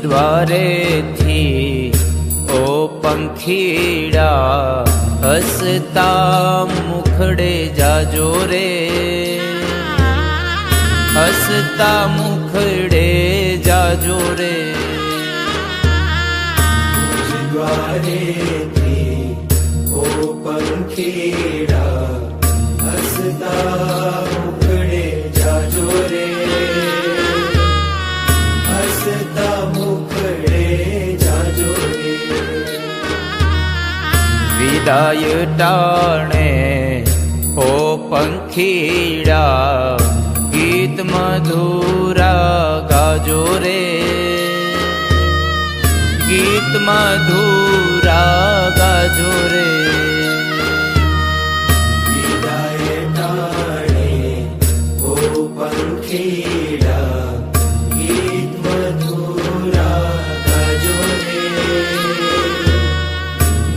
द्वारे थी ओ पंखीड़ा हसता मुखड़े जाजो रे, हसता मुखड़े जाजो रे। द्वारे थी ओ पंखीड़ा हसता मुखड़े जाजो रे, हसता मुखड़े जाजो रे। विदाय टाणे ओ पंखीड़ा गीत मधुरा गाजो रे, गीत मधुरा गाजो रे। विदाय टाणे ओ पंखीड़ा गीत मधुरा गाजो रे,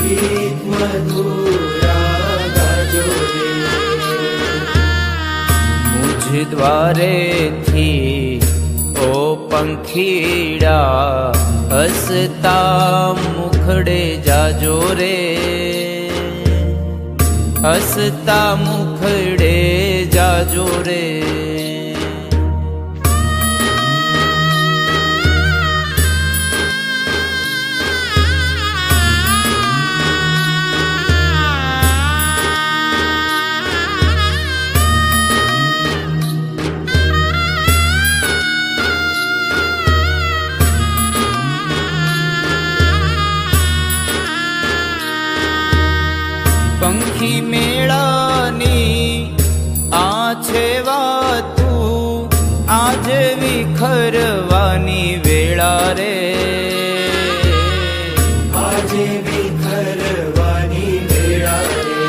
गीत मधुरा गाजो रे। मुझ द्वारे थी ओ पंखीड़ा हसता मुखड़े जाजो रे, हसता मुखड़े जाजो रे। पंखी मेळानी आछे वातू आज विखरवानी वेळा रे, आज विखरवानी वेळा रे।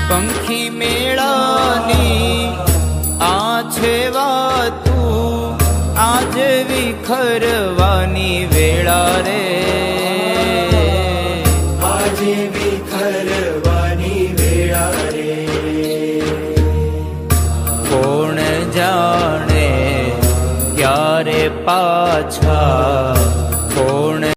पंखी मेळानी आछे वातू आज विखरवानी वेळा रे, आज विखरवानी वेळा रे। कोण जाणे क्यारे पाछा